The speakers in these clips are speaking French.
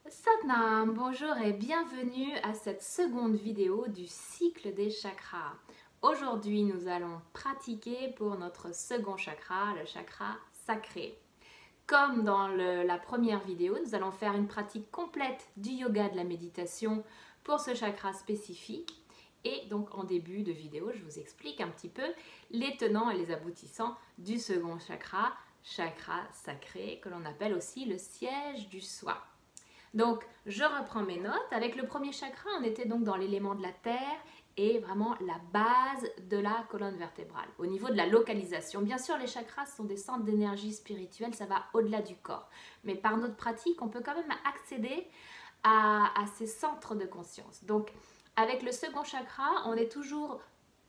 Satnam, bonjour et bienvenue à cette seconde vidéo du cycle des chakras. Aujourd'hui, nous allons pratiquer pour notre second chakra, le chakra sacré. Comme dans la première vidéo, nous allons faire une pratique complète du yoga de la méditation pour ce chakra spécifique. Et donc en début de vidéo, je vous explique un petit peu les tenants et les aboutissants du second chakra, chakra sacré, que l'on appelle aussi le siège du soi. Donc, je reprends mes notes. Avec le premier chakra, on était donc dans l'élément de la terre et vraiment la base de la colonne vertébrale. Au niveau de la localisation, bien sûr, les chakras sont des centres d'énergie spirituelle, ça va au-delà du corps. Mais par notre pratique, on peut quand même accéder à ces centres de conscience. Donc, avec le second chakra, on est toujours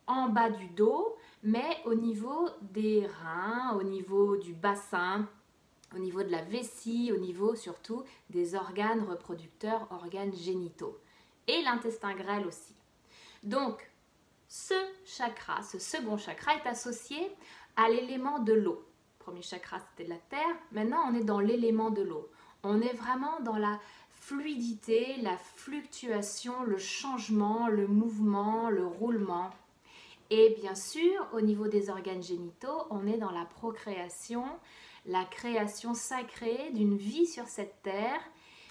en bas du dos, mais au niveau des reins, au niveau du bassin, au niveau de la vessie, au niveau surtout des organes reproducteurs, organes génitaux. Et l'intestin grêle aussi. Donc, ce chakra, ce second chakra est associé à l'élément de l'eau. Le premier chakra, c'était la terre. Maintenant, on est dans l'élément de l'eau. On est vraiment dans la fluidité, la fluctuation, le changement, le mouvement, le roulement. Et bien sûr, au niveau des organes génitaux, on est dans la procréation, la création sacrée d'une vie sur cette terre,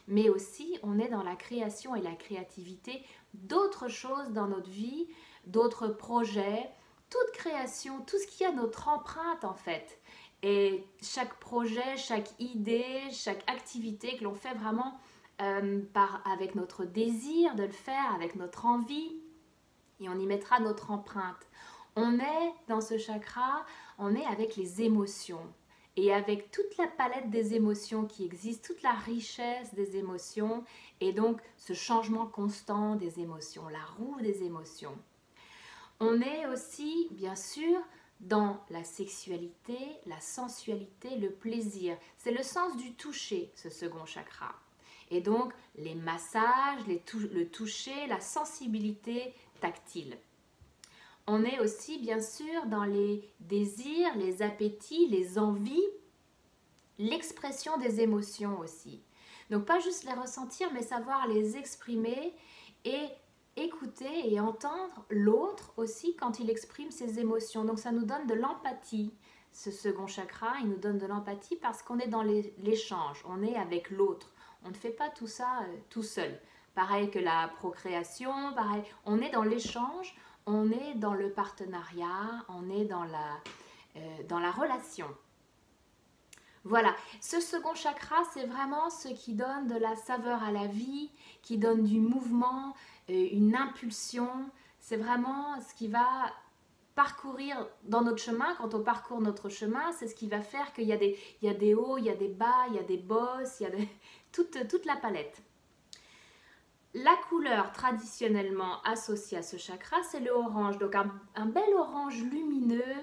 mais aussi on est dans la création et la créativité d'autres choses dans notre vie, d'autres projets, toute création, tout ce qui a notre empreinte en fait. Et chaque projet, chaque idée, chaque activité que l'on fait vraiment avec notre désir de le faire, avec notre envie, et on y mettra notre empreinte. On est dans ce chakra, on est avec les émotions. Et avec toute la palette des émotions qui existe, toute la richesse des émotions, et donc ce changement constant des émotions, la roue des émotions. On est aussi, bien sûr, dans la sexualité, la sensualité, le plaisir. C'est le sens du toucher, ce second chakra. Et donc, les massages, le toucher, la sensibilité tactile. On est aussi, bien sûr, dans les désirs, les appétits, les envies, l'expression des émotions aussi. Donc, pas juste les ressentir, mais savoir les exprimer et écouter et entendre l'autre aussi quand il exprime ses émotions. Donc, ça nous donne de l'empathie. Ce second chakra, il nous donne de l'empathie parce qu'on est dans l'échange, on est avec l'autre. On ne fait pas tout ça tout seul. Pareil que la procréation, pareil, on est dans l'échange, on est dans le partenariat, on est dans la relation. Voilà, ce second chakra, c'est vraiment ce qui donne de la saveur à la vie, qui donne du mouvement, une impulsion. C'est vraiment ce qui va parcourir dans notre chemin. Quand on parcourt notre chemin, c'est ce qui va faire qu'il y a des hauts, il y a des bas, il y a des bosses, il y a toute la palette. La couleur traditionnellement associée à ce chakra, c'est le orange. Donc un bel orange lumineux,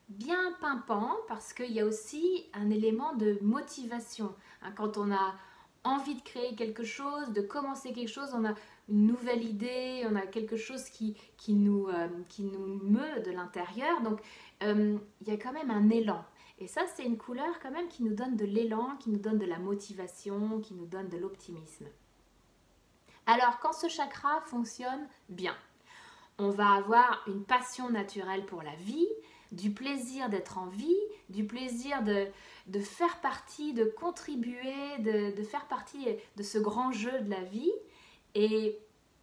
bien pimpant, parce qu'il y a aussi un élément de motivation. Quand on a envie de créer quelque chose, de commencer quelque chose, on a une nouvelle idée, on a quelque chose qui nous meut de l'intérieur. Donc il y a quand même un élan. Et ça, c'est une couleur quand même qui nous donne de l'élan, qui nous donne de la motivation, qui nous donne de l'optimisme. Alors, quand ce chakra fonctionne bien, on va avoir une passion naturelle pour la vie, du plaisir d'être en vie, du plaisir de faire partie, de contribuer, de faire partie de ce grand jeu de la vie. Et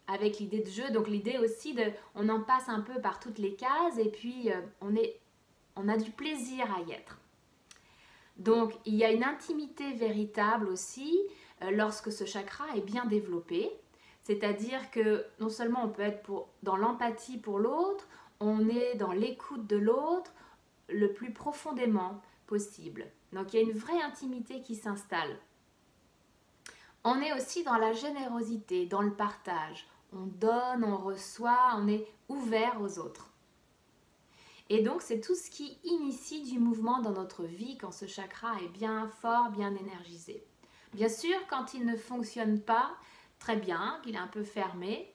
avec l'idée de jeu, donc l'idée aussi on en passe un peu par toutes les cases et puis on a du plaisir à y être. Donc, il y a une intimité véritable aussi lorsque ce chakra est bien développé. C'est-à-dire que non seulement on peut être dans l'empathie pour l'autre, on est dans l'écoute de l'autre le plus profondément possible. Donc, il y a une vraie intimité qui s'installe. On est aussi dans la générosité, dans le partage. On donne, on reçoit, on est ouvert aux autres. Et donc, c'est tout ce qui initie du mouvement dans notre vie quand ce chakra est bien fort, bien énergisé. Bien sûr, quand il ne fonctionne pas très bien, qu'il est un peu fermé,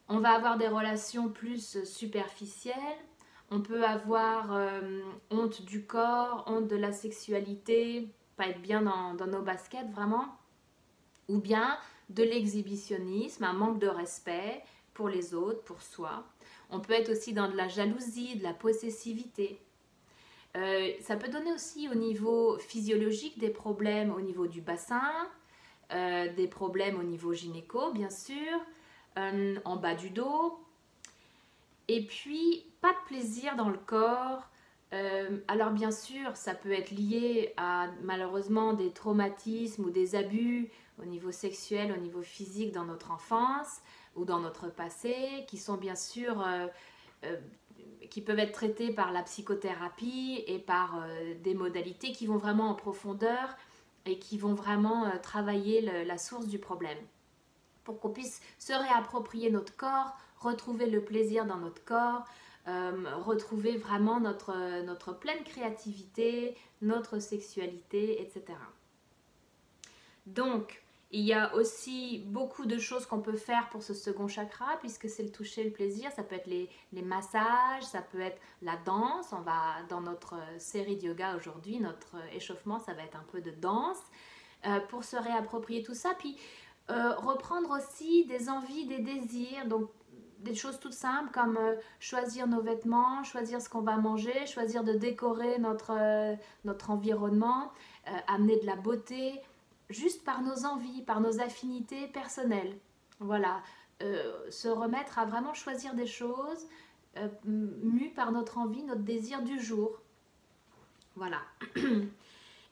on va avoir des relations plus superficielles. On peut avoir honte du corps, honte de la sexualité, pas être bien dans nos baskets vraiment. ou bien de l'exhibitionnisme, un manque de respect pour les autres, pour soi. On peut être aussi dans de la jalousie, de la possessivité. Ça peut donner aussi au niveau physiologique des problèmes au niveau du bassin, des problèmes au niveau gynéco, bien sûr, en bas du dos. Et puis, pas de plaisir dans le corps. Alors bien sûr, ça peut être lié à malheureusement des traumatismes ou des abus au niveau sexuel, au niveau physique dans notre enfance ou dans notre passé, qui sont bien sûr euh, qui peuvent être traités par la psychothérapie et par des modalités qui vont vraiment en profondeur et qui vont vraiment travailler la source du problème pour qu'on puisse se réapproprier notre corps, retrouver le plaisir dans notre corps, retrouver vraiment notre pleine créativité, notre sexualité, etc. Donc, il y a aussi beaucoup de choses qu'on peut faire pour ce second chakra, puisque c'est le toucher, le plaisir. Ça peut être les massages, ça peut être la danse. On va, dans notre série de yoga aujourd'hui, notre échauffement, ça va être un peu de danse pour se réapproprier tout ça. Puis, reprendre aussi des envies, des désirs, donc des choses toutes simples comme choisir nos vêtements, choisir ce qu'on va manger, choisir de décorer notre environnement, amener de la beauté, juste par nos envies, par nos affinités personnelles. Voilà, se remettre à vraiment choisir des choses mues par notre envie, notre désir du jour. Voilà.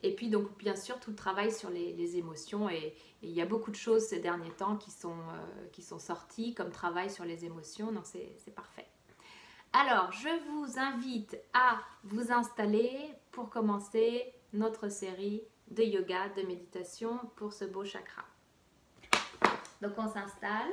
Et puis donc bien sûr tout le travail sur les émotions et il y a beaucoup de choses ces derniers temps qui sont sorties comme travail sur les émotions, donc c'est parfait. Alors je vous invite à vous installer pour commencer notre série de yoga, de méditation pour ce beau chakra. Donc on s'installe.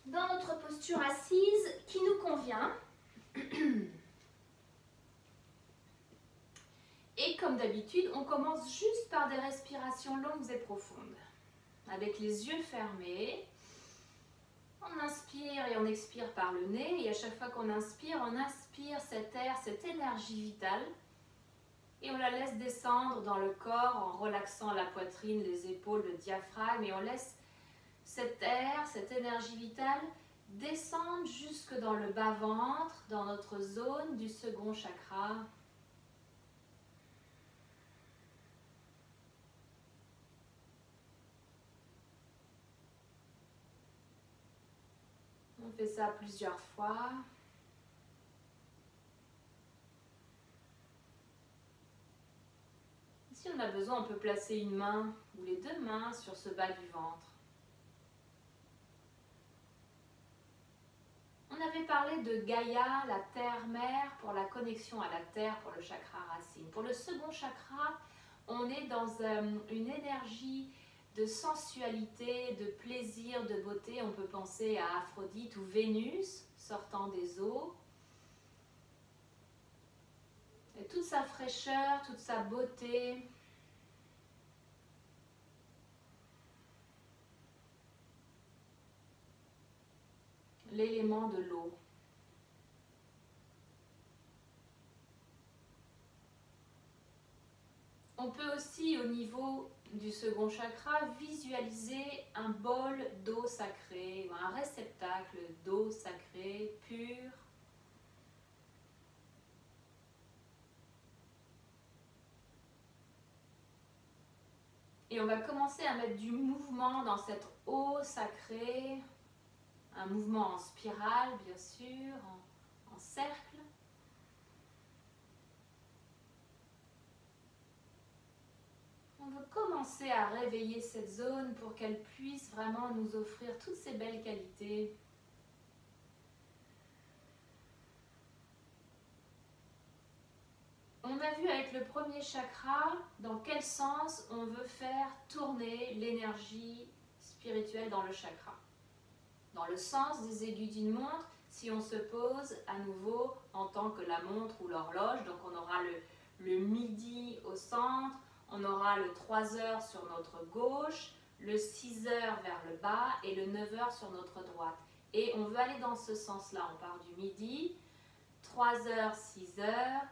Dans notre posture assise qui nous convient. Et comme d'habitude, on commence juste par des respirations longues et profondes. Avec les yeux fermés, on inspire et on expire par le nez. Et à chaque fois qu'on inspire, on inspire cet air, cette énergie vitale. Et on la laisse descendre dans le corps en relaxant la poitrine, les épaules, le diaphragme. Et on laisse cet air, cette énergie vitale descendre jusque dans le bas-ventre, dans notre zone du second chakra. On fait ça plusieurs fois. Si on a besoin, on peut placer une main ou les deux mains sur ce bas du ventre. On avait parlé de Gaïa, la terre-mère, pour la connexion à la terre, pour le chakra racine. Pour le second chakra, on est dans une énergie de sensualité, de plaisir, de beauté. On peut penser à Aphrodite ou Vénus sortant des eaux. Et toute sa fraîcheur, toute sa beauté. L'élément de l'eau. On peut aussi, au niveau du second chakra, visualiser un bol d'eau sacrée, un réceptacle d'eau sacrée, pure. Et on va commencer à mettre du mouvement dans cette eau sacrée, un mouvement en spirale, bien sûr, en cercle. On veut commencer à réveiller cette zone pour qu'elle puisse vraiment nous offrir toutes ces belles qualités. On a vu avec le premier chakra dans quel sens on veut faire tourner l'énergie spirituelle dans le chakra. Dans le sens des aiguilles d'une montre, si on se pose à nouveau en tant que la montre ou l'horloge, donc on aura le midi au centre, on aura le 3 heures sur notre gauche, le 6 heures vers le bas et le 9 heures sur notre droite. Et on veut aller dans ce sens-là, on part du midi, 3 heures, 6 heures,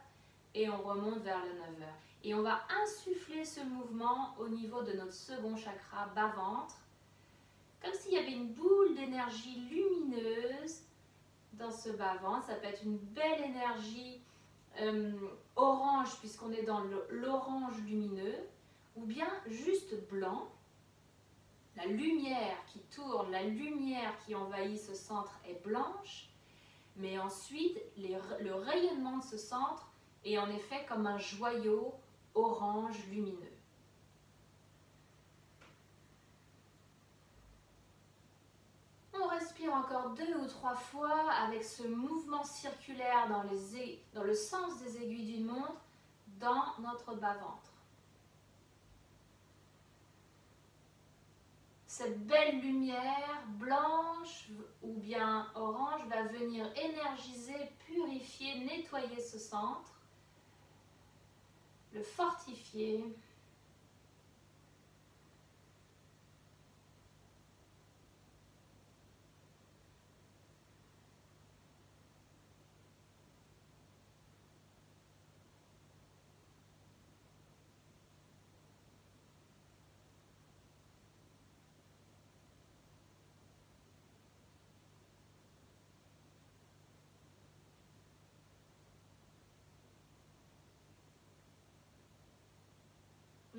et on remonte vers le 9h. Et on va insuffler ce mouvement au niveau de notre second chakra, bas-ventre, comme s'il y avait une boule d'énergie lumineuse dans ce bas-ventre. Ça peut être une belle énergie orange, puisqu'on est dans l'orange lumineux, ou bien juste blanc. La lumière qui tourne, la lumière qui envahit ce centre est blanche, mais ensuite le rayonnement de ce centre est en effet comme un joyau orange lumineux. On respire encore 2 ou 3 fois avec ce mouvement circulaire dans le sens des aiguilles d'une montre dans notre bas-ventre. Cette belle lumière blanche ou bien orange va venir énergiser, purifier, nettoyer ce centre, le fortifier.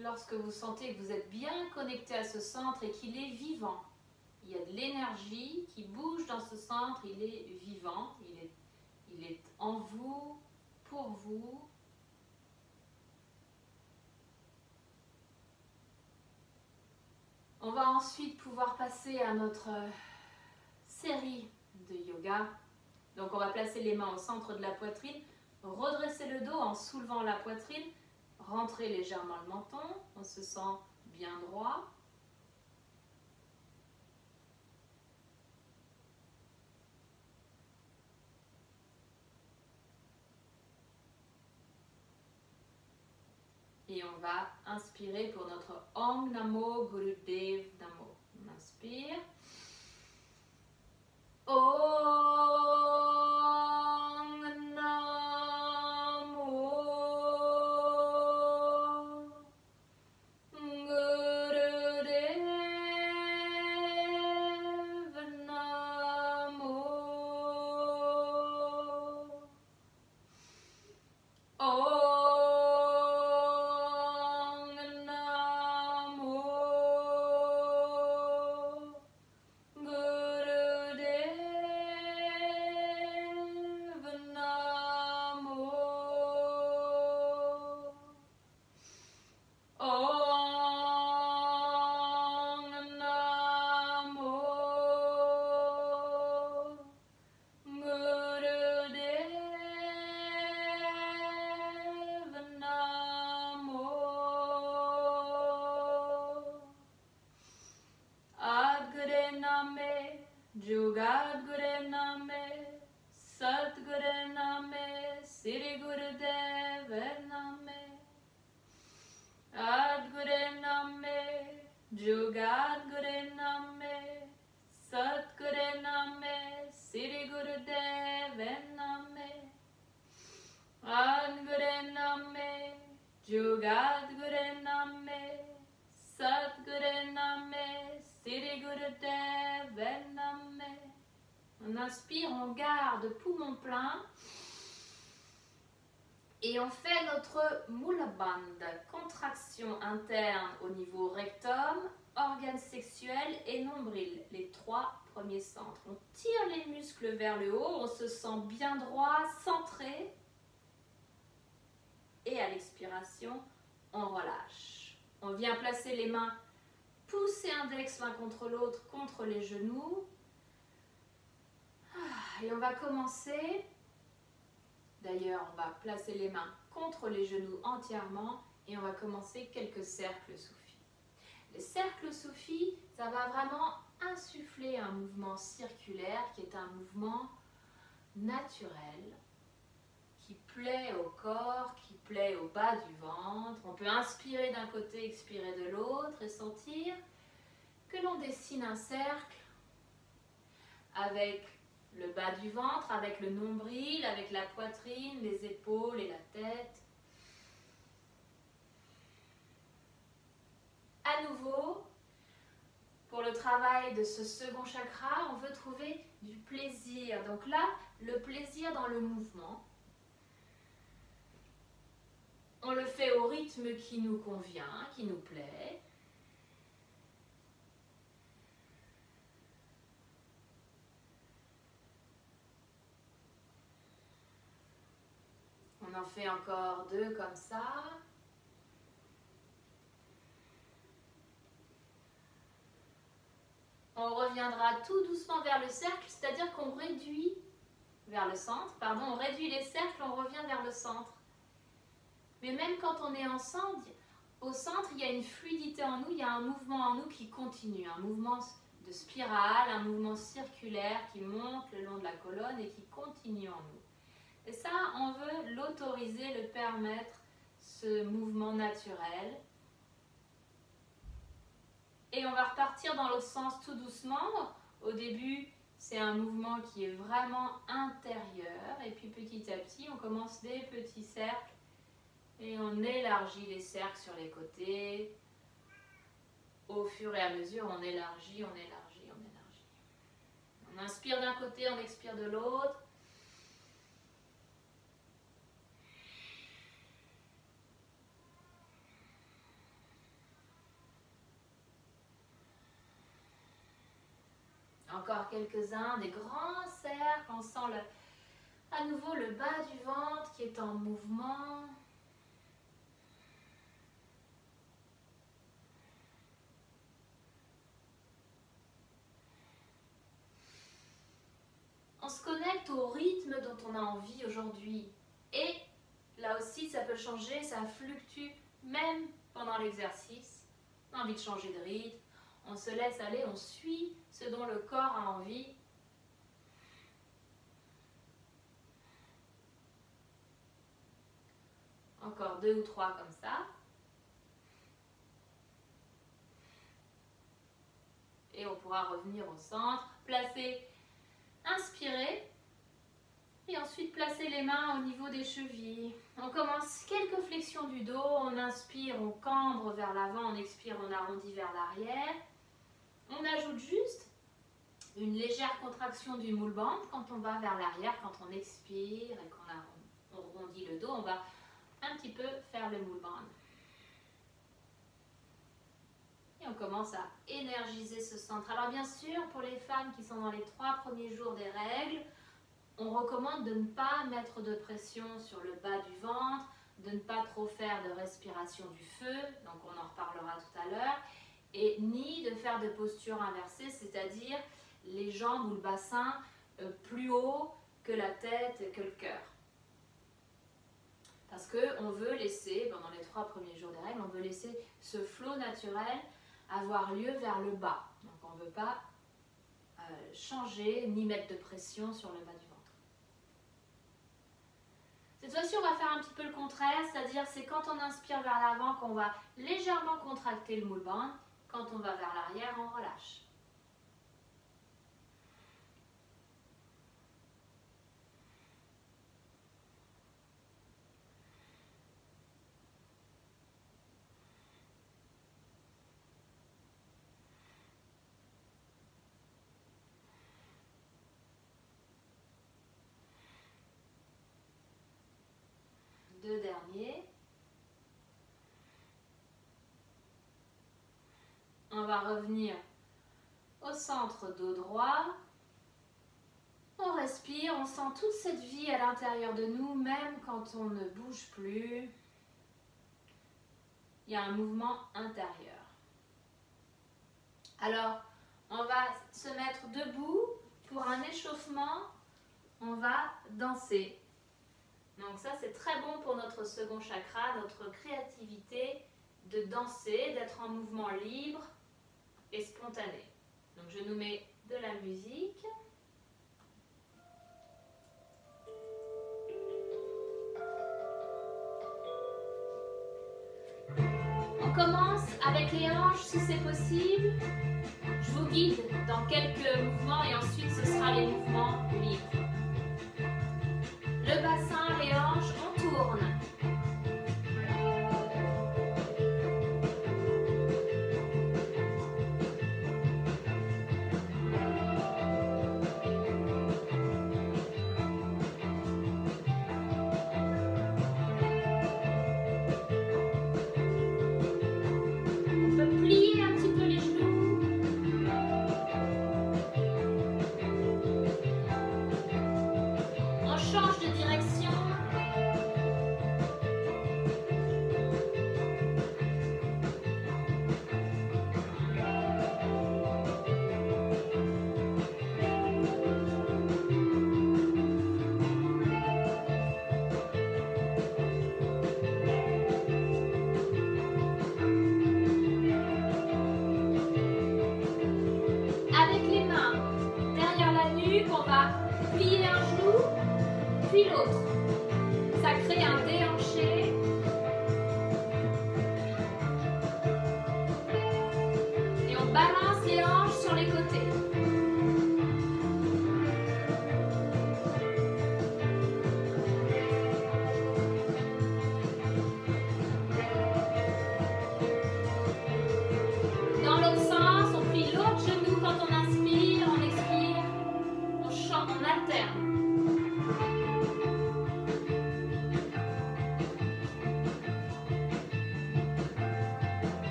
Lorsque vous sentez que vous êtes bien connecté à ce centre et qu'il est vivant, il y a de l'énergie qui bouge dans ce centre, il est vivant, il est en vous, pour vous. On va ensuite pouvoir passer à notre série de yoga. Donc on va placer les mains au centre de la poitrine, redresser le dos en soulevant la poitrine, rentrer légèrement le menton, on se sent bien droit. Et on va inspirer pour notre Om Namo Gurudev Namo. On inspire. Om Namo Gurudev Namo. Jugadguru Name, Satguru Name, Sri Gurudev Name. Adguru Name, Jugadguru Name, Satguru Name, Sri Gurudev Name. Adguru Name, Jugadguru Name, Satguru Name, Sri Gurudev Name. On inspire, on garde poumon plein. Et on fait notre Mula Bandha, contraction interne au niveau rectum, organes sexuels et nombril, les 3 premiers centres. On tire les muscles vers le haut, on se sent bien droit, centré. Et à l'expiration, on relâche. On vient placer les mains, pousser index l'un contre l'autre, contre les genoux. Et on va commencer. D'ailleurs, on va placer les mains contre les genoux entièrement et on va commencer quelques cercles soufis. Les cercles soufis, ça va vraiment insuffler un mouvement circulaire qui est un mouvement naturel, qui plaît au corps, qui plaît au bas du ventre. On peut inspirer d'un côté, expirer de l'autre et sentir que l'on dessine un cercle avec le bas du ventre, avec le nombril, avec la poitrine, les épaules et la tête. travail de ce second chakra, on veut trouver du plaisir. Donc là, le plaisir dans le mouvement. On le fait au rythme qui nous convient, qui nous plaît. On en fait encore 2 comme ça. On reviendra tout doucement vers le cercle, c'est-à-dire qu'on réduit vers le centre, pardon, on réduit les cercles, on revient vers le centre. Mais même quand on est ensemble, au centre, il y a une fluidité en nous, il y a un mouvement en nous qui continue, un mouvement de spirale, un mouvement circulaire qui monte le long de la colonne et qui continue en nous. Et ça, on veut l'autoriser, le permettre, ce mouvement naturel. Et on va repartir dans l'autre sens tout doucement. Au début, c'est un mouvement qui est vraiment intérieur. Et puis petit à petit, on commence des petits cercles. Et on élargit les cercles sur les côtés. Au fur et à mesure, on élargit, on élargit, on élargit. On inspire d'un côté, on expire de l'autre. Encore quelques-uns, des grands cercles, on sent à nouveau le bas du ventre qui est en mouvement. On se connecte au rythme dont on a envie aujourd'hui. Et là aussi, ça peut changer, ça fluctue même pendant l'exercice. On a envie de changer de rythme, on se laisse aller, on suit ce dont le corps a envie. Encore 2 ou 3 comme ça. Et on pourra revenir au centre, placer, inspirer. Et ensuite placer les mains au niveau des chevilles. On commence quelques flexions du dos. On inspire, on cambre vers l'avant, on expire, on arrondit vers l'arrière. On ajoute juste une légère contraction du moule band quand on va vers l'arrière, quand on expire et qu'on rondit le dos, on va un petit peu faire le moule band. Et on commence à énergiser ce centre. Alors bien sûr, pour les femmes qui sont dans les 3 premiers jours des règles, on recommande de ne pas mettre de pression sur le bas du ventre, de ne pas trop faire de respiration du feu, donc on en reparlera tout à l'heure, et ni de faire de posture inversée, c'est-à-dire les jambes ou le bassin plus haut que la tête et que le cœur. Parce qu'on veut laisser, pendant les 3 premiers jours des règles, on veut laisser ce flot naturel avoir lieu vers le bas. Donc on ne veut pas changer ni mettre de pression sur le bas du ventre. Cette fois-ci, on va faire un petit peu le contraire, c'est-à-dire c'est quand on inspire vers l'avant qu'on va légèrement contracter le moule band, quand on va vers l'arrière, on relâche. Deux derniers. On va revenir au centre, dos droit. On respire, on sent toute cette vie à l'intérieur de nous, même quand on ne bouge plus. Il y a un mouvement intérieur. Alors, on va se mettre debout pour un échauffement. On va danser. Donc ça, c'est très bon pour notre second chakra, notre créativité, de danser, d'être en mouvement libre et spontané. Donc je nous mets de la musique. On commence avec les hanches si c'est possible. Je vous guide dans quelques mouvements et ensuite ce sera les mouvements libres. Le bassin, les hanches, on tourne.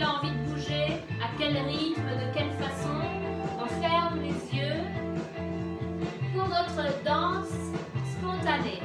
il a envie de bouger, à quel rythme, de quelle façon. On ferme les yeux pour notre danse spontanée.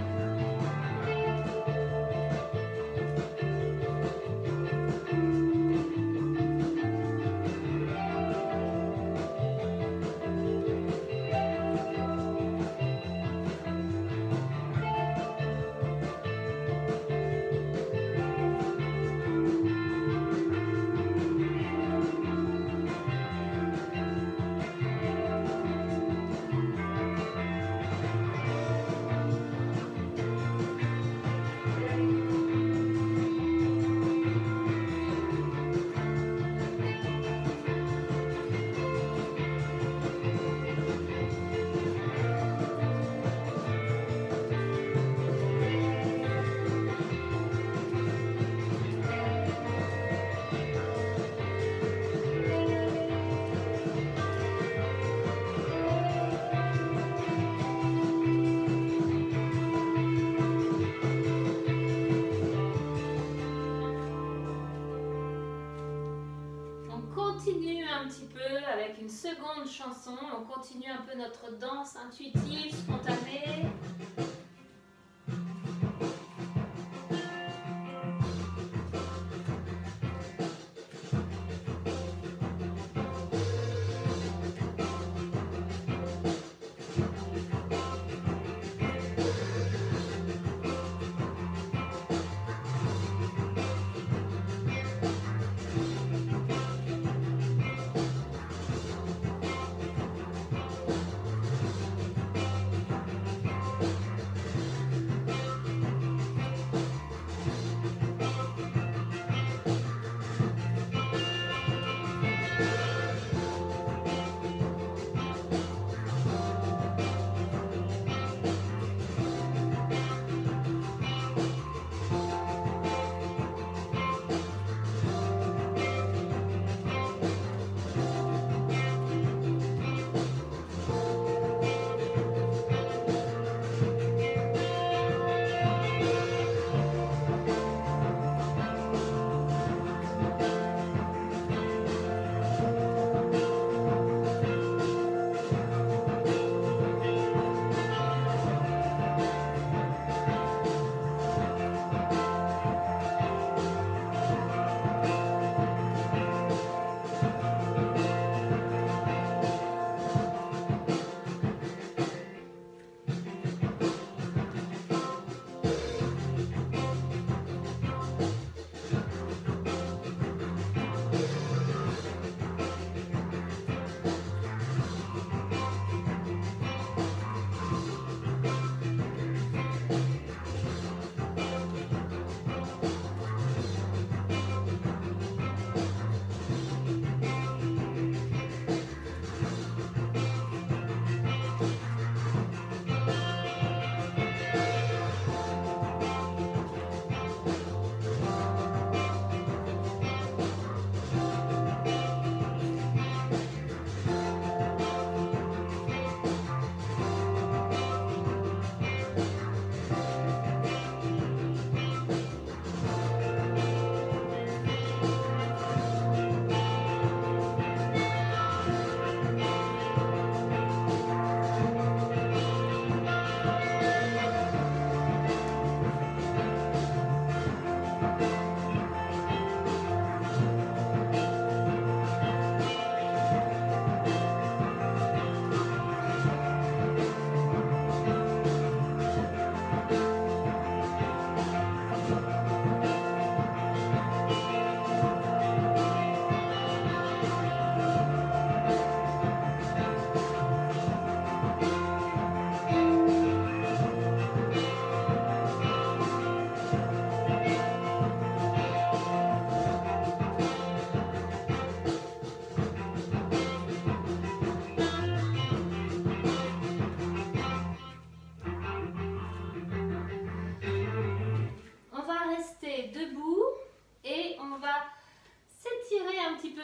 Continue un petit peu avec une seconde chanson, on continue un peu notre danse intuitive, spontanée.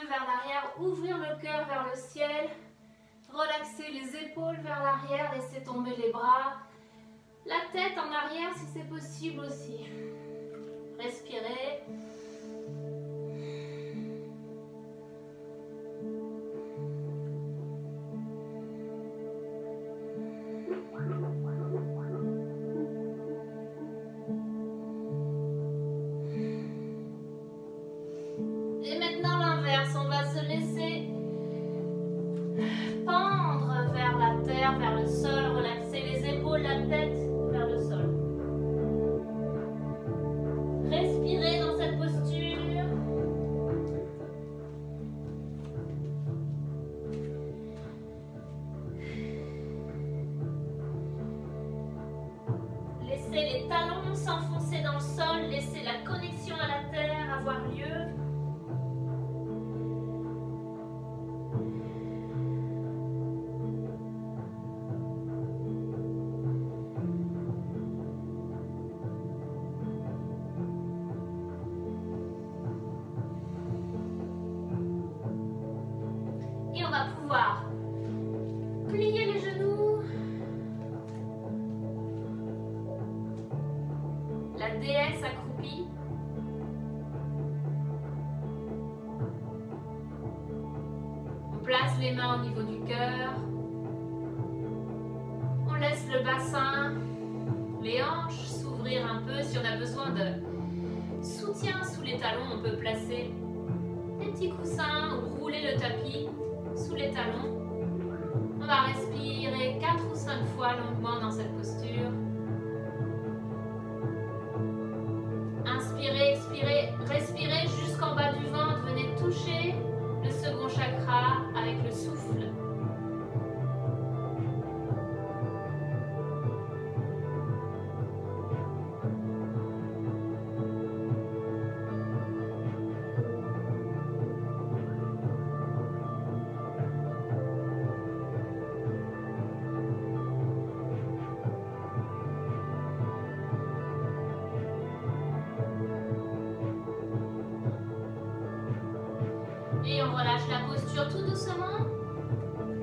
vers l'arrière, ouvrir le cœur vers le ciel, relaxer les épaules vers l'arrière, laisser tomber les bras, la tête en arrière si c'est possible aussi. Respirez. relaxe, on va se laisser pendre vers la terre, vers le sol, relaxer les épaules, la tête vers le sol. Respirez dans cette posture. Laissez les talons s'enfoncer dans le sol, laissez la connexion à la terre avoir lieu. Et on va pouvoir plier les genoux. La déesse accroupie. On place les mains au niveau du cœur. On laisse le bassin, les hanches s'ouvrir un peu. Si on a besoin de soutien sous les talons, on peut placer des petits coussins ou rouler le tapis sous les talons. On va respirer 4 ou 5 fois longuement dans cette posture. Inspirez, expirez, respirez jusqu'en bas du ventre. Venez toucher le second chakra avec le souffle. Et on relâche la posture tout doucement.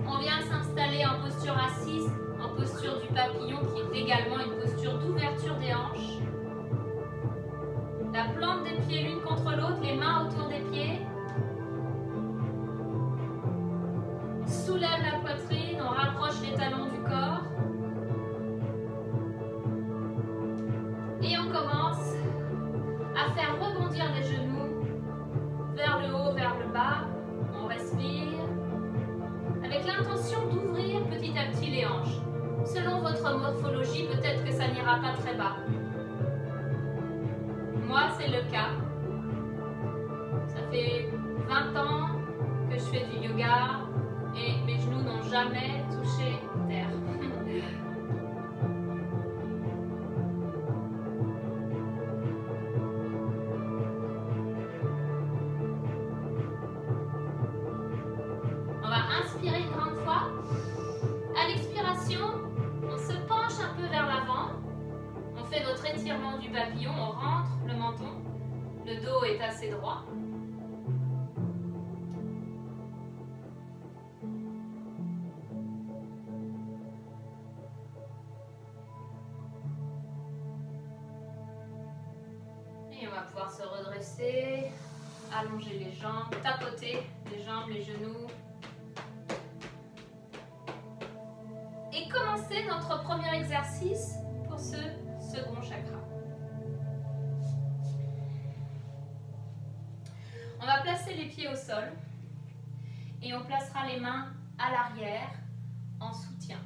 On vient s'installer en posture assise, en posture du papillon qui est également une posture d'ouverture des hanches. La plante des pieds l'une contre l'autre, les mains autour des pieds. Soulève la poitrine, on rapproche les talons du corps. Et on commence à faire rebondir les genoux vers le haut, vers le bas. On respire avec l'intention d'ouvrir petit à petit les hanches. Selon votre morphologie, peut-être que ça n'ira pas très bas. Moi, c'est le cas. Ça fait 20 ans que je fais du yoga et mes genoux n'ont jamais touché terre. Inspirez une grande fois. À l'expiration, on se penche un peu vers l'avant. On fait notre étirement du papillon, on rentre le menton. Le dos est assez droit. Et on va pouvoir se redresser, allonger les jambes, tapoter les jambes, les genoux. Et commencer notre premier exercice pour ce second chakra. On va placer les pieds au sol et on placera les mains à l'arrière en soutien.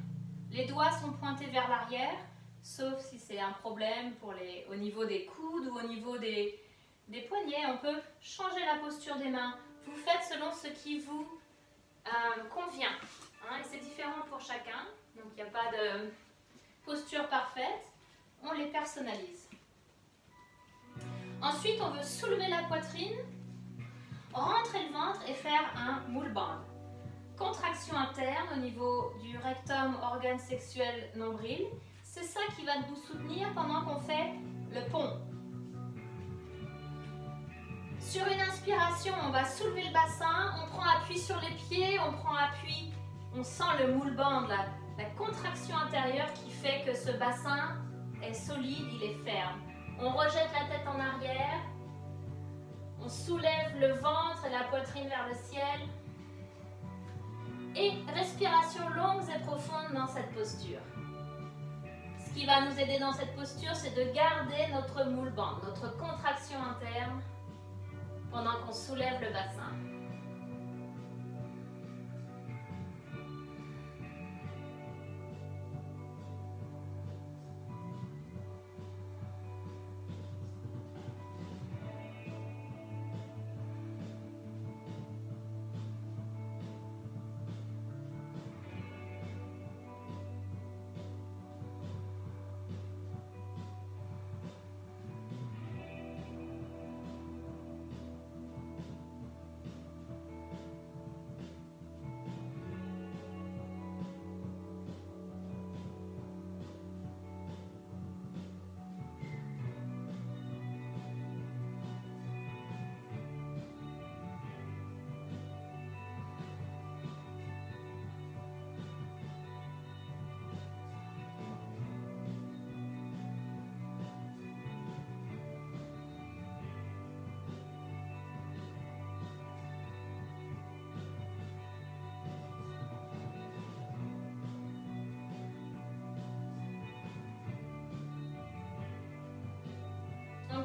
Les doigts sont pointés vers l'arrière, sauf si c'est un problème au niveau des coudes ou au niveau des poignets. On peut changer la posture des mains. Vous faites selon ce qui vous convient. Et c'est différent pour chacun. Donc il n'y a pas de posture parfaite, on les personnalise. Ensuite, on veut soulever la poitrine, rentrer le ventre et faire un moule band. Contraction interne au niveau du rectum, organe sexuel nombril. C'est ça qui va nous soutenir pendant qu'on fait le pont. Sur une inspiration, on va soulever le bassin, on prend appui sur les pieds, on prend appui, on sent le moule band, la contraction intérieure qui fait que ce bassin est solide, il est ferme. On rejette la tête en arrière, on soulève le ventre et la poitrine vers le ciel. Et respiration longue et profonde dans cette posture. Ce qui va nous aider dans cette posture, c'est de garder notre moule band, notre contraction interne, pendant qu'on soulève le bassin.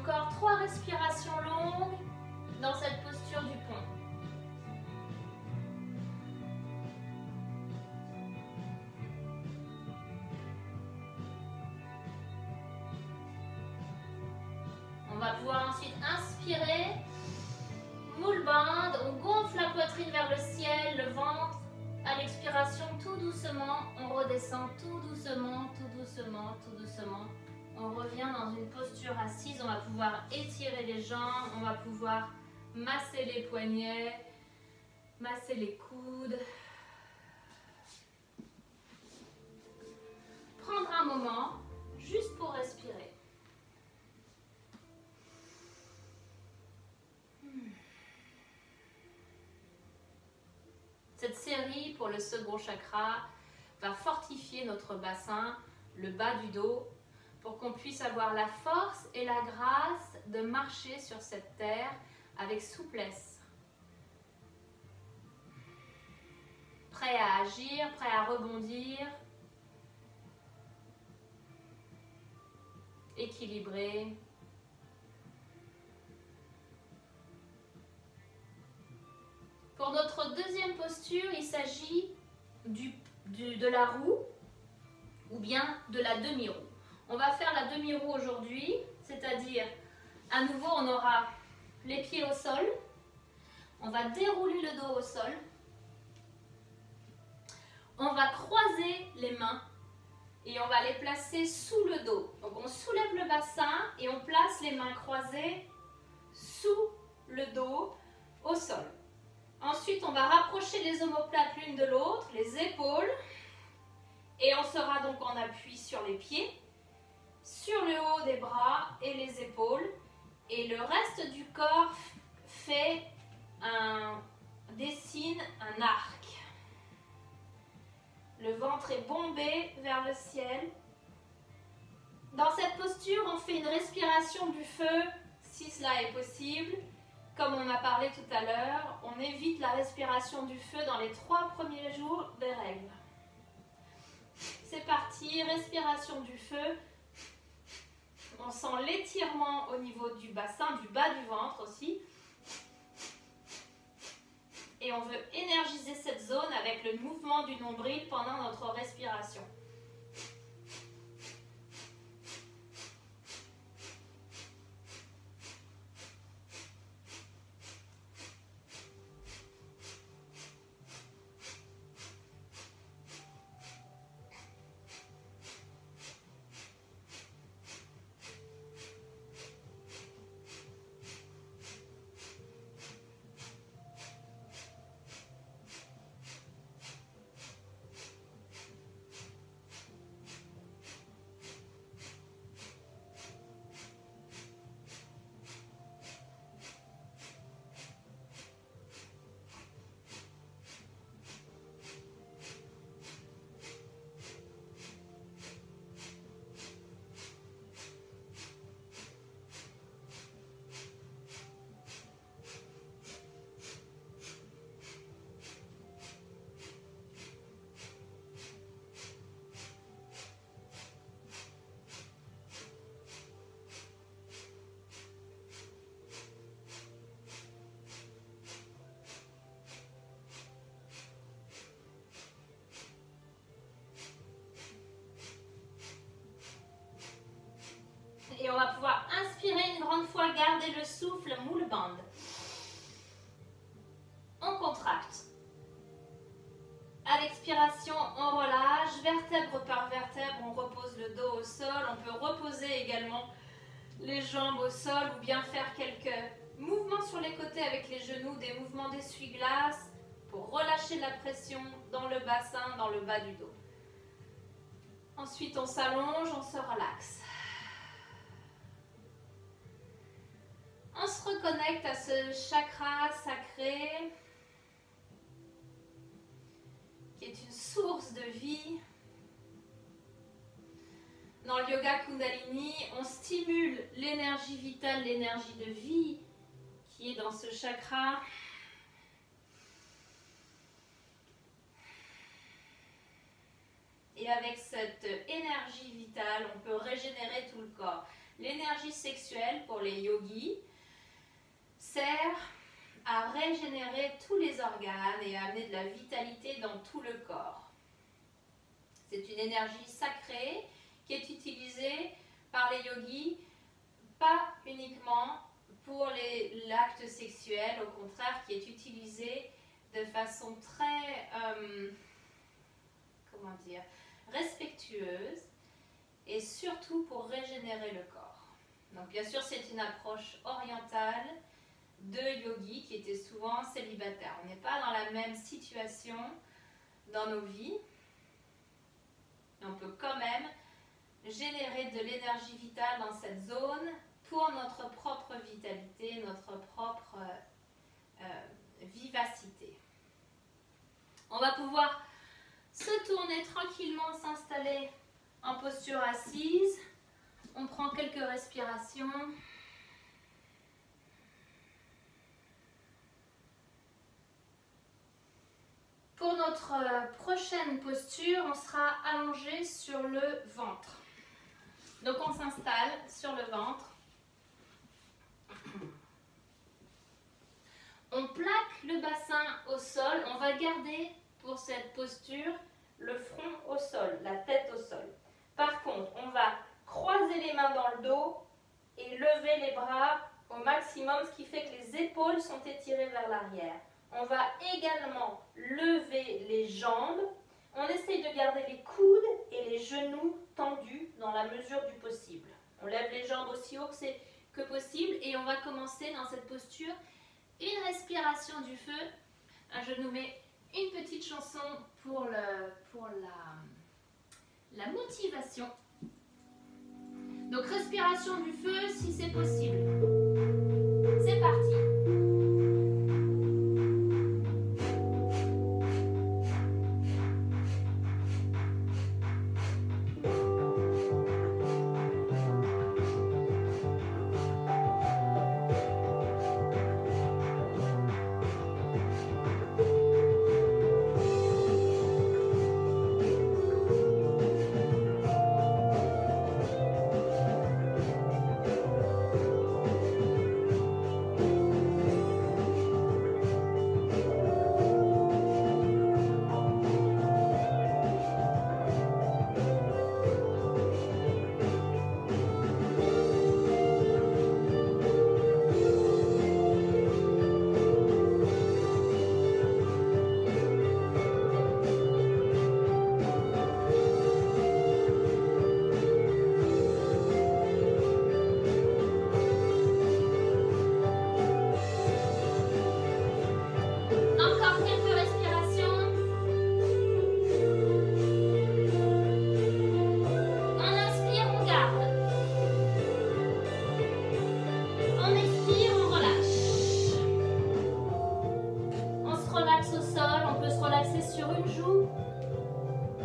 Encore 3 respirations longues dans cette posture du pont. On va pouvoir ensuite inspirer, moule band, on gonfle la poitrine vers le ciel, le ventre. À l'expiration, tout doucement, on redescend tout doucement, tout doucement, tout doucement. On revient dans une posture assise, on va pouvoir étirer les jambes, on va pouvoir masser les poignets, masser les coudes. Prendre un moment juste pour respirer. Cette série pour le second chakra va fortifier notre bassin, le bas du dos, pour qu'on puisse avoir la force et la grâce de marcher sur cette terre avec souplesse. Prêt à agir, prêt à rebondir, équilibré. Pour notre deuxième posture, il s'agit de la roue ou bien de la demi-roue. On va faire la demi-roue aujourd'hui, c'est-à-dire à nouveau on aura les pieds au sol, on va dérouler le dos au sol, on va croiser les mains et on va les placer sous le dos. Donc on soulève le bassin et on place les mains croisées sous le dos au sol. Ensuite, on va rapprocher les omoplates l'une de l'autre, les épaules, et on sera donc en appui sur les pieds, sur le haut des bras et les épaules, et le reste du corps dessine un arc. Le ventre est bombé vers le ciel. Dans cette posture, on fait une respiration du feu, si cela est possible. Comme on a parlé tout à l'heure, on évite la respiration du feu dans les 3 premiers jours des règles. C'est parti, respiration du feu. On sent l'étirement au niveau du bassin, du bas du ventre aussi. Et on veut énergiser cette zone avec le mouvement du nombril pendant notre respiration. Et on va pouvoir inspirer une grande fois, garder le souffle, moule band. On contracte. À l'expiration, on relâche, vertèbre par vertèbre, on repose le dos au sol. On peut reposer également les jambes au sol ou bien faire quelques mouvements sur les côtés avec les genoux, des mouvements d'essuie-glace pour relâcher la pression dans le bassin, dans le bas du dos. Ensuite, on s'allonge, on se relaxe. On se reconnecte à ce chakra sacré qui est une source de vie. Dans le yoga Kundalini, on stimule l'énergie vitale, l'énergie de vie qui est dans ce chakra. Et avec cette énergie vitale, on peut régénérer tout le corps. L'énergie sexuelle pour les yogis sert à régénérer tous les organes et à amener de la vitalité dans tout le corps. C'est une énergie sacrée qui est utilisée par les yogis, pas uniquement pour l'acte sexuel, au contraire, qui est utilisée de façon très, respectueuse et surtout pour régénérer le corps. Donc bien sûr, c'est une approche orientale de yogis qui étaient souvent célibataires. On n'est pas dans la même situation dans nos vies. On peut quand même générer de l'énergie vitale dans cette zone pour notre propre vitalité, notre propre vivacité. On va pouvoir se tourner tranquillement, s'installer en posture assise. On prend quelques respirations. Pour notre prochaine posture, on sera allongé sur le ventre. Donc on s'installe sur le ventre. On plaque le bassin au sol. On va garder pour cette posture le front au sol, la tête au sol. Par contre, on va croiser les mains dans le dos et lever les bras au maximum, ce qui fait que les épaules sont étirées vers l'arrière. On va également lever les jambes. On essaye de garder les coudes et les genoux tendus dans la mesure du possible. On lève les jambes aussi haut que possible et on va commencer dans cette posture une respiration du feu. Je nous mets une petite chanson pour la motivation. Donc respiration du feu si c'est possible. C'est parti.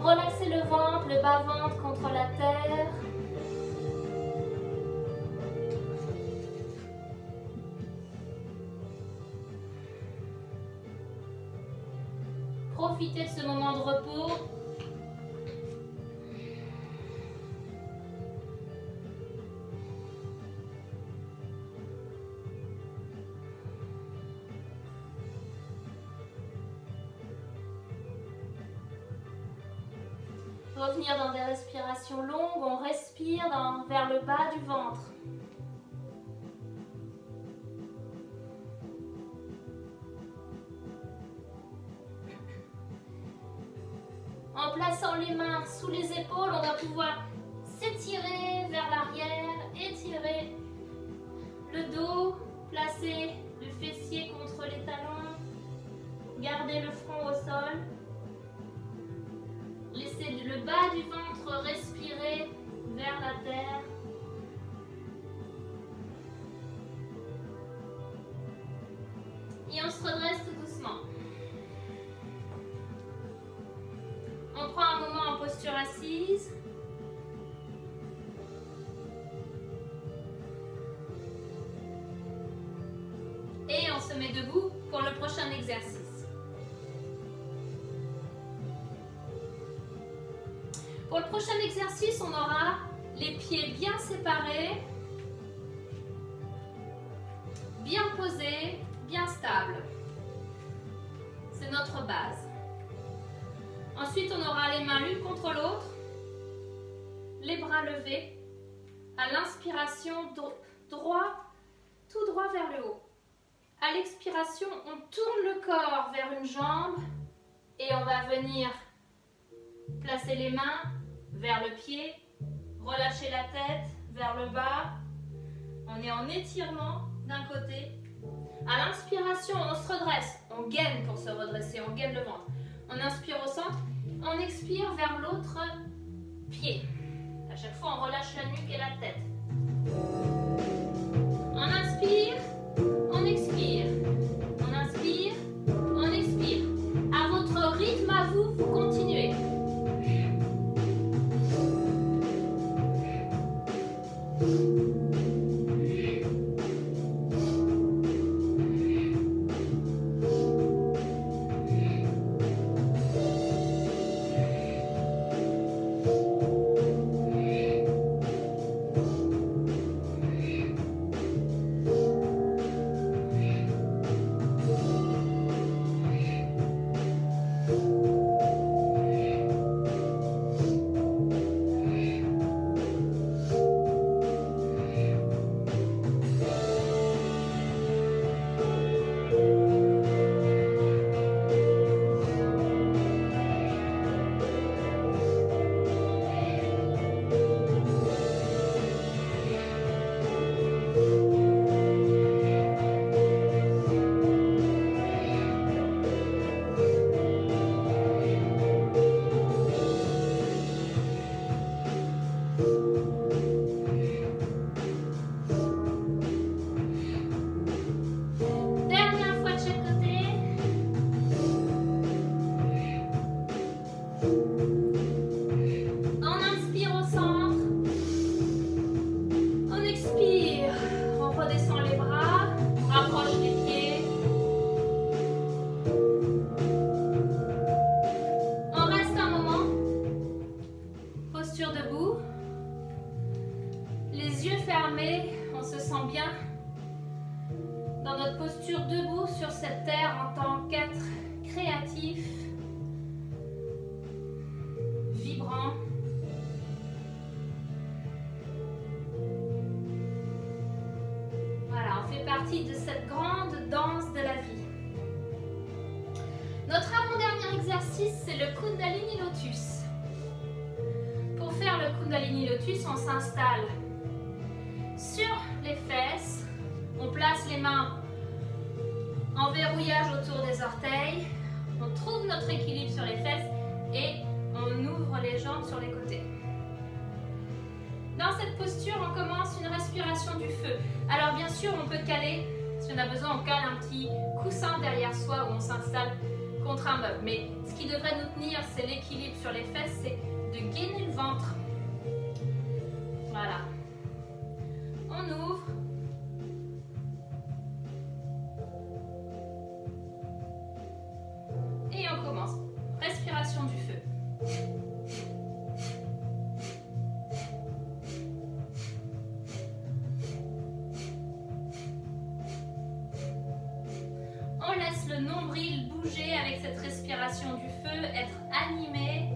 Relaxez le ventre, le bas-ventre contre la terre. Profitez de ce moment de repos. Revenir dans des respirations longues, on respire vers le bas du ventre. En plaçant les mains sous les épaules, on va pouvoir s'étirer vers l'arrière, étirer le dos, placer le fessier contre les talons, garder le front au sol. Laissez le bas du ventre respirer vers la terre. Et on se redresse tout doucement. On prend un moment en posture assise. Et on se met debout pour le prochain exercice. Pour le prochain exercice, on aura les pieds bien séparés stable. C'est notre base. Ensuite, on aura les mains l'une contre l'autre, les bras levés. À l'inspiration, tout droit vers le haut. À l'expiration, on tourne le corps vers une jambe et on va venir placer les mains vers le pied, relâcher la tête vers le bas. On est en étirement d'un côté. À l'inspiration, on se redresse. On gaine pour se redresser, on gaine le ventre. On inspire au centre, on expire vers l'autre pied. À chaque fois, on relâche la nuque et la tête. On inspire, on expire. On inspire, on expire. À votre rythme, à vous, vous continuez. On se sent bien dans notre posture debout sur cette terre en tant qu'être créatif, vibrant. Voilà, on fait partie de cette grande danse de la vie. Notre avant-dernier exercice, c'est le Kundalini Lotus. Pour faire le Kundalini Lotus, on s'installe sur les fesses, on place les mains en verrouillage autour des orteils, on trouve notre équilibre sur les fesses et on ouvre les jambes sur les côtés. Dans cette posture, on commence une respiration du feu. Alors bien sûr, on peut caler, si on a besoin, on cale un petit coussin derrière soi où on s'installe contre un meuble. Mais ce qui devrait nous tenir, c'est l'équilibre sur les fesses, c'est de gainer le ventre. Voilà. On ouvre. Et on commence. Respiration du feu. On laisse le nombril bouger avec cette respiration du feu, être animé.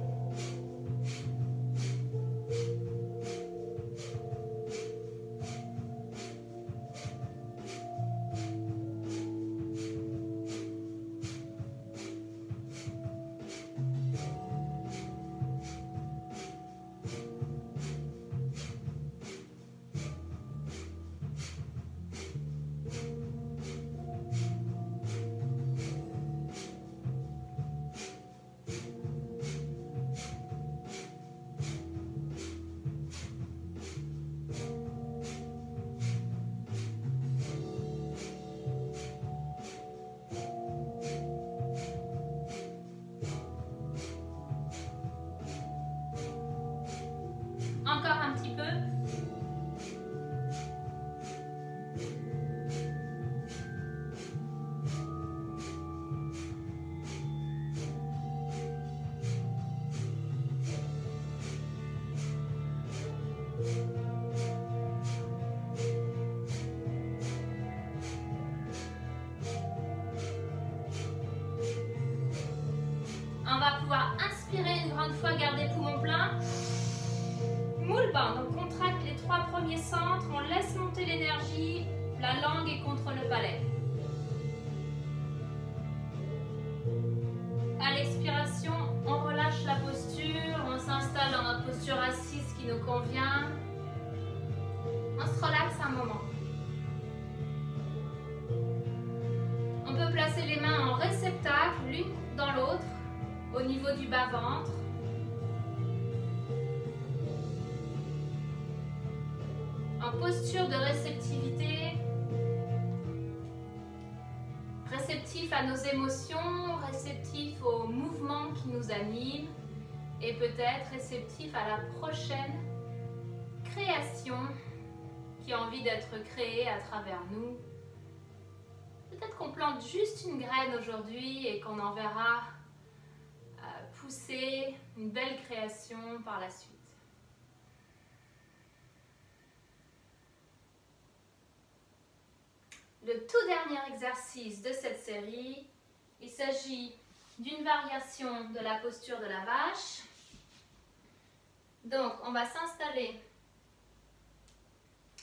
inspirez une grande fois, gardez poumon plein. Moule bas, donc contracte les 3 premiers centres, on laisse monter l'énergie, la langue est contre le palais. À l'expiration, on relâche la posture, on s'installe dans notre posture assise qui nous convient. On se relaxe un moment. On peut placer les mains en réceptacle, l'une dans l'autre, au niveau du bas-ventre. En posture de réceptivité, réceptif à nos émotions, réceptif aux mouvements qui nous animent et peut-être réceptif à la prochaine création qui a envie d'être créée à travers nous. Peut-être qu'on plante juste une graine aujourd'hui et qu'on en verra pousser une belle création par la suite. Le tout dernier exercice de cette série, il s'agit d'une variation de la posture de la vache. Donc, on va s'installer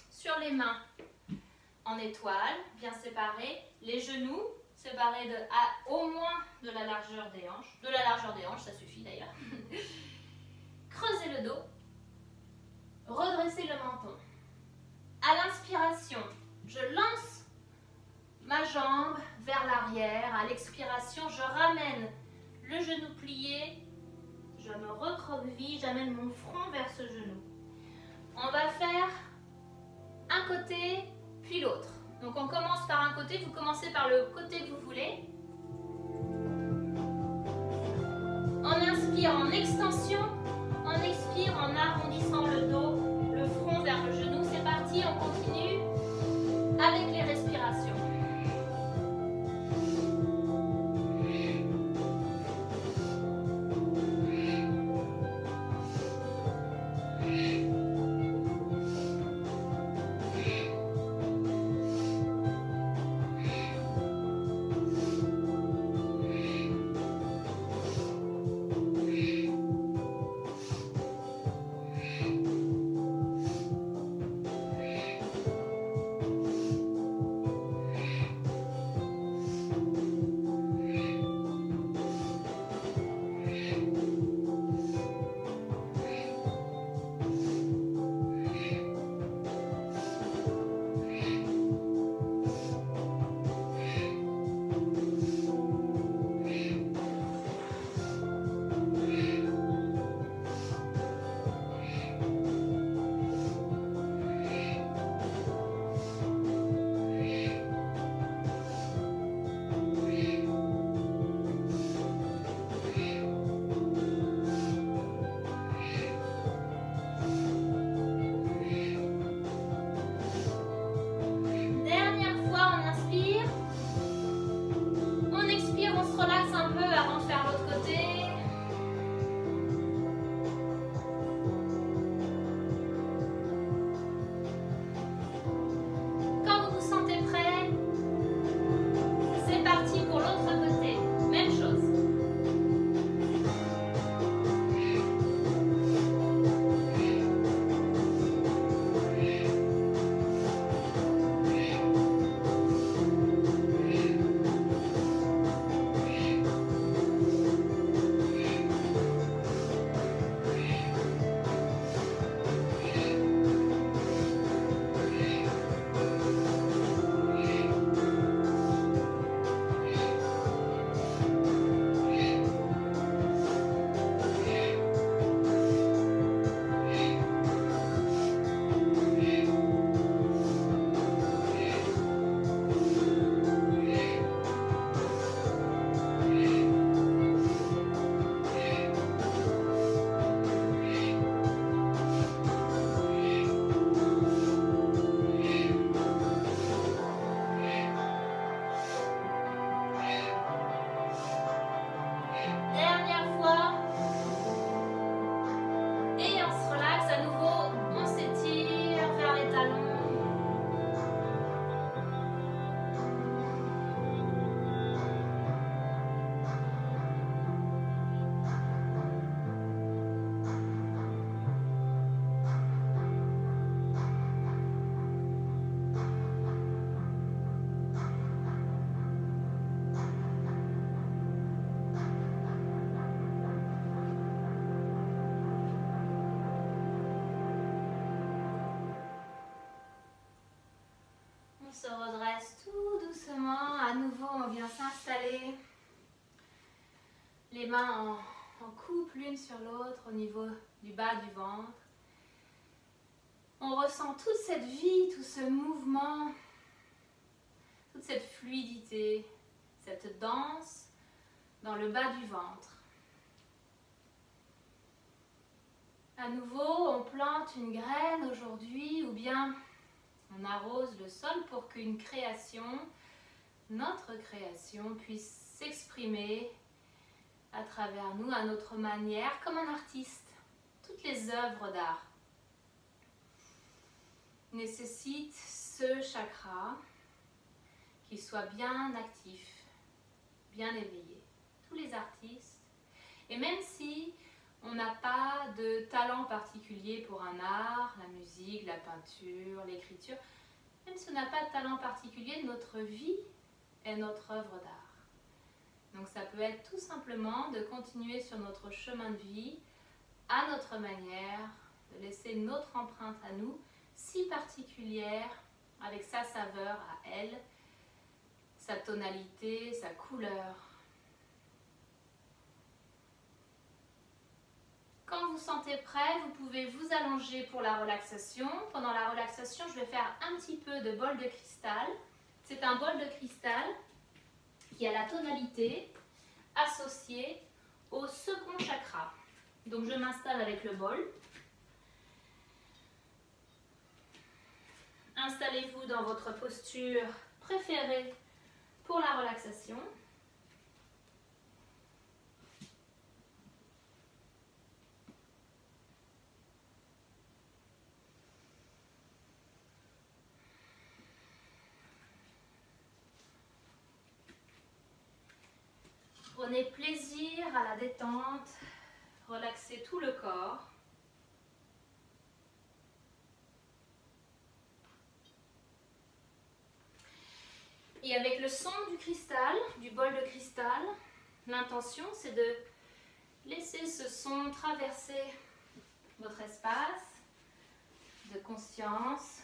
sur les mains en étoile, bien séparés, les genoux séparés au moins de la largeur des hanches. De la largeur des hanches, ça suffit d'ailleurs. Creusez le dos, redressez le menton. À l'inspiration, je lance ma jambe vers l'arrière. À l'expiration, je ramène le genou plié, je me recroqueville, j'amène mon front vers ce genou. On va faire un côté puis l'autre. Donc on commence par un côté, vous commencez par le côté que vous voulez. On inspire en extension, on expire en arrondissant le dos, le front vers le genou. C'est parti, on continue avec les respirations. Les mains en couple l'une sur l'autre au niveau du bas du ventre. On ressent toute cette vie, tout ce mouvement, toute cette fluidité, cette danse dans le bas du ventre. À nouveau, on plante une graine aujourd'hui ou bien on arrose le sol pour qu'une création, notre création, puisse s'exprimer à travers nous, à notre manière, comme un artiste. Toutes les œuvres d'art nécessitent ce chakra qui soit bien actif, bien éveillé. Tous les artistes, et même si on n'a pas de talent particulier pour un art, la musique, la peinture, l'écriture, même si on n'a pas de talent particulier, notre vie est notre œuvre d'art. Donc ça peut être tout simplement de continuer sur notre chemin de vie à notre manière, de laisser notre empreinte à nous, si particulière, avec sa saveur à elle, sa tonalité, sa couleur. Quand vous sentez prêt, vous pouvez vous allonger pour la relaxation. Pendant la relaxation, je vais faire un petit peu de bol de cristal. C'est un bol de cristal qui a la tonalité associée au second chakra. Donc je m'installe avec le bol. Installez-vous dans votre posture préférée pour la relaxation. Prenez plaisir à la détente, relaxez tout le corps. Et avec le son du cristal, du bol de cristal, l'intention c'est de laisser ce son traverser votre espace de conscience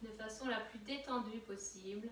de façon la plus détendue possible.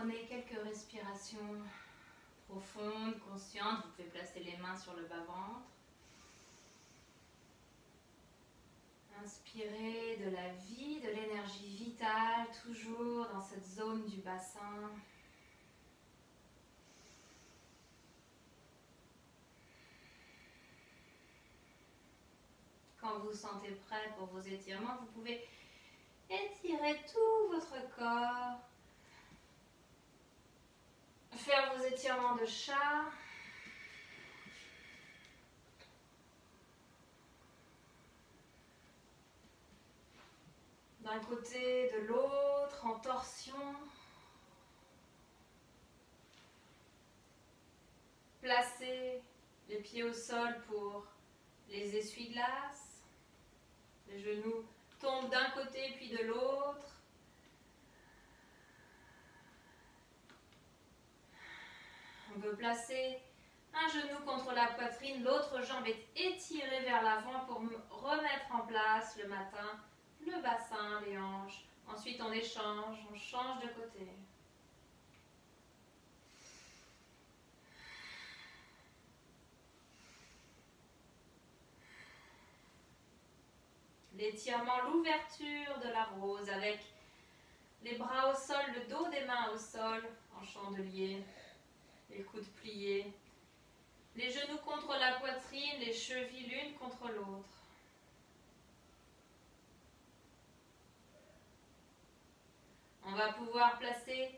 Prenez quelques respirations profondes, conscientes. Vous pouvez placer les mains sur le bas-ventre. Inspirez de la vie, de l'énergie vitale, toujours dans cette zone du bassin. Quand vous vous sentez prêt pour vos étirements, vous pouvez étirer tout votre corps. Faire vos étirements de chat. D'un côté, de l'autre, en torsion. Placez les pieds au sol pour les essuie-glaces. Les genoux tombent d'un côté puis de l'autre. On peut placer un genou contre la poitrine, l'autre jambe est étirée vers l'avant pour remettre en place le matin le bassin, les hanches. Ensuite on échange, on change de côté. L'étirement, l'ouverture de la rose avec les bras au sol, le dos des mains au sol en chandelier, les coudes pliés, les genoux contre la poitrine, les chevilles l'une contre l'autre. On va pouvoir placer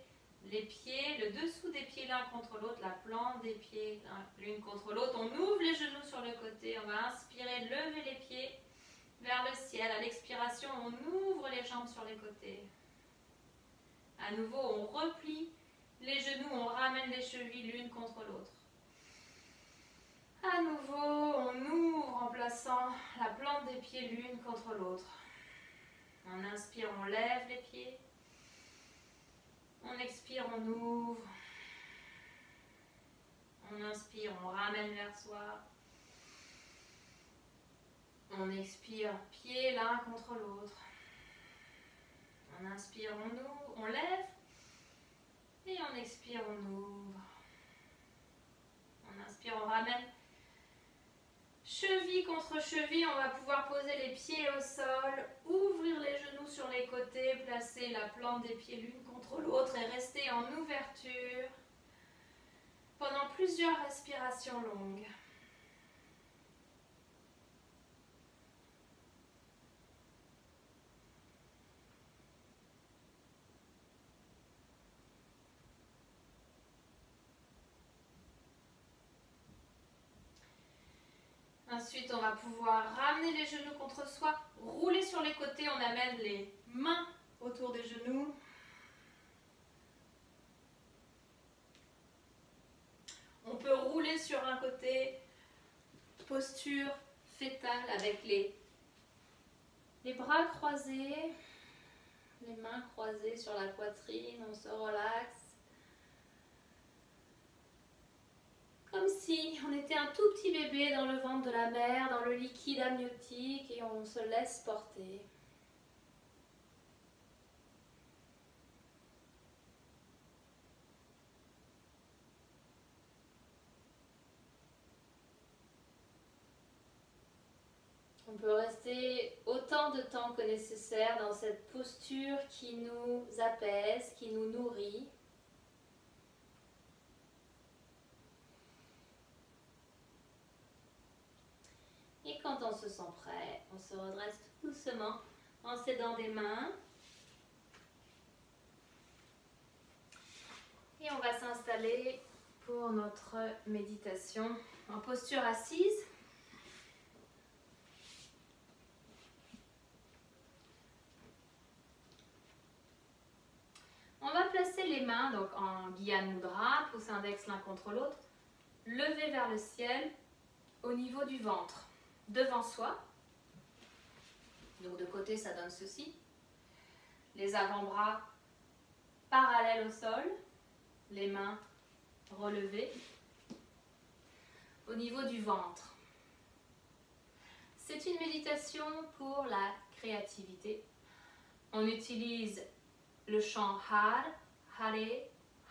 les pieds, le dessous des pieds l'un contre l'autre, la plante des pieds l'une contre l'autre. On ouvre les genoux sur le côté, on va inspirer, lever les pieds vers le ciel. À l'expiration, on ouvre les jambes sur les côtés. À nouveau, on replie les genoux, on ramène les chevilles l'une contre l'autre. À nouveau, on ouvre en plaçant la plante des pieds l'une contre l'autre. On inspire, on lève les pieds. On expire, on ouvre. On inspire, on ramène vers soi. On expire, pieds l'un contre l'autre. On inspire, on ouvre, on lève. Et on expire, on ouvre. On inspire, on ramène. Cheville contre cheville, on va pouvoir poser les pieds au sol, ouvrir les genoux sur les côtés, placer la plante des pieds l'une contre l'autre et rester en ouverture pendant plusieurs respirations longues. Ensuite, on va pouvoir ramener les genoux contre soi, rouler sur les côtés, on amène les mains autour des genoux. On peut rouler sur un côté, posture fétale avec les bras croisés, les mains croisées sur la poitrine, on se relaxe. Comme si on était un tout petit bébé dans le ventre de la mère, dans le liquide amniotique et on se laisse porter. On peut rester autant de temps que nécessaire dans cette posture qui nous apaise, qui nous nourrit. Et quand on se sent prêt, on se redresse tout doucement en s'aidant des mains. Et on va s'installer pour notre méditation en posture assise. On va placer les mains donc en Gyan Mudra, pouce index l'un contre l'autre, lever vers le ciel au niveau du ventre, devant soi. Donc de côté, ça donne ceci. Les avant-bras parallèles au sol, les mains relevées au niveau du ventre. C'est une méditation pour la créativité. On utilise le chant Har, Hare,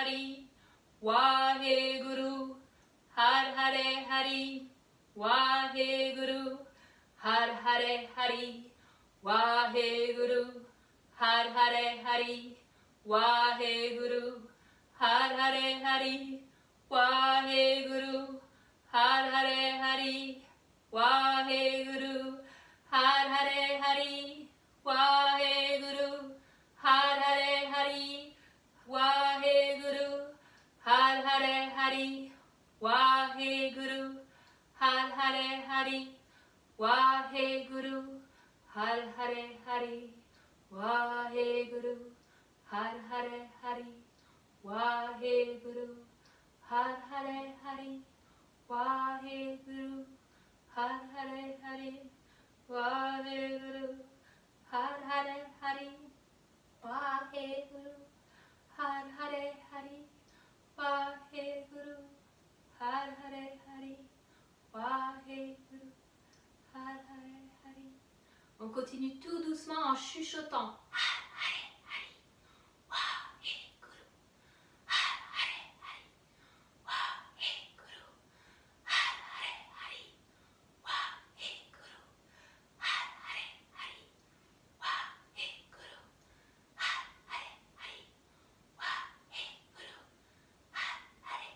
Hari, Waheguru, Har Hare Hari, Waheguru, Har Hare Hari, Waheguru, Har Hare Hari, Waheguru, Har Hare Hari, Waheguru, Har Hare Hari, Waheguru, Har Hare Hari, Waheguru, Har Hare Hari, Waheguru, Har Hare Hari, Waheguru, Har Hare Hari, Waheguru, Har Hare Hari, Waheguru, Har Hare Hari, Waheguru, Har Hare Hari, Waheguru, Har Hare Hari, Waheguru, Har Hare Hari, Waheguru, Har Hare Hari, Waheguru, Har Hare Hari, Waheguru, Har Hare Hari. On continue tout doucement en chuchotant. Har Hare Hari, Waheguru, Har Hare Hari, Waheguru, Har Hare Hari, Waheguru, Har Hare Hari, Waheguru, Har Hare Hari, Waheguru, Har Hare,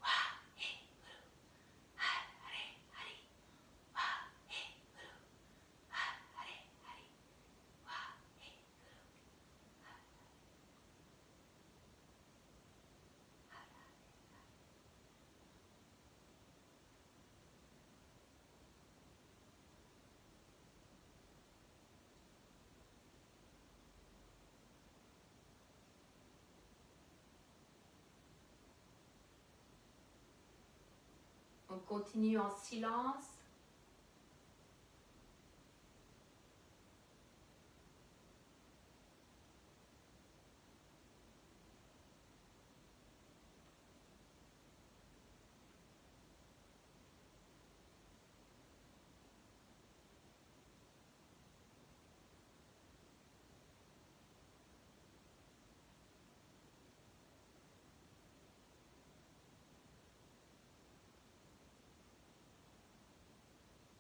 Waheguru, Har Hare Hari, Waheguru, Har Hare Hari, On continue en silence.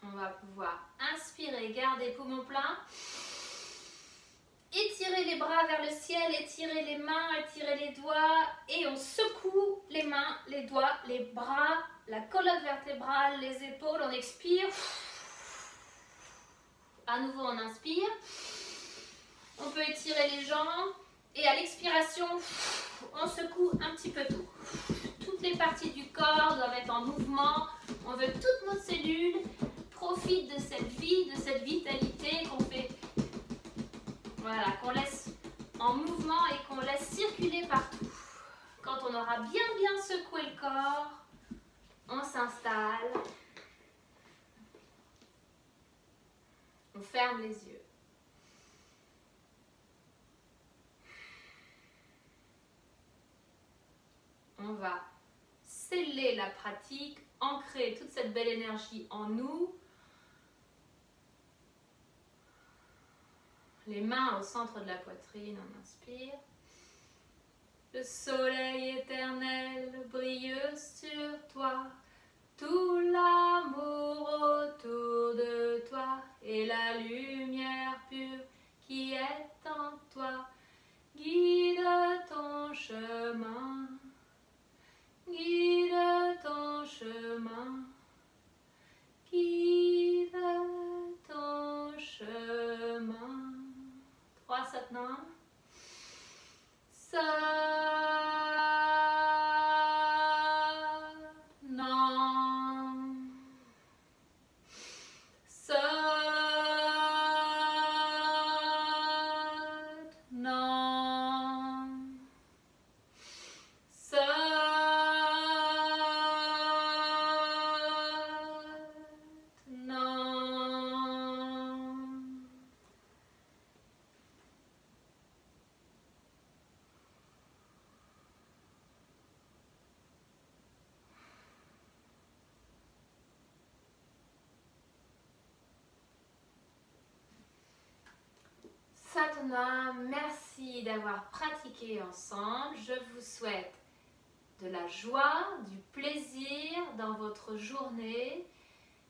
On va pouvoir inspirer, garder poumon plein. Étirer les bras vers le ciel, étirer les mains, étirer les doigts. Et on secoue les mains, les doigts, les bras, la colonne vertébrale, les épaules. On expire. À nouveau, on inspire. On peut étirer les jambes. Et à l'expiration, on secoue un petit peu tout. Toutes les parties du corps doivent être en mouvement. On veut toutes nos cellules profitent de cette vie, de cette vitalité qu'on fait, voilà, qu'on laisse en mouvement et qu'on laisse circuler partout. Quand on aura bien secoué le corps, on s'installe, on ferme les yeux. On va sceller la pratique, ancrer toute cette belle énergie en nous. Les mains au centre de la poitrine, on inspire. Le soleil éternel brille sur toi, tout l'amour autour de toi et la lumière pure qui est en toi. Guide ton chemin, guide ton chemin, guide ton chemin. 3 Satnam. Satnam. Satnam. Satnam, merci d'avoir pratiqué ensemble. Je vous souhaite de la joie, du plaisir dans votre journée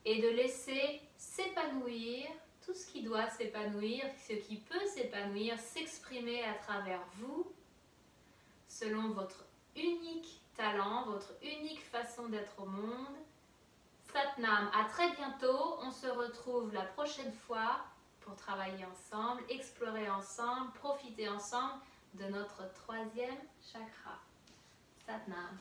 et de laisser s'épanouir tout ce qui doit s'épanouir, ce qui peut s'épanouir, s'exprimer à travers vous, selon votre unique talent, votre unique façon d'être au monde. Satnam, à très bientôt. On se retrouve la prochaine fois pour travailler ensemble, explorer ensemble, profiter ensemble de notre troisième chakra. Satnam.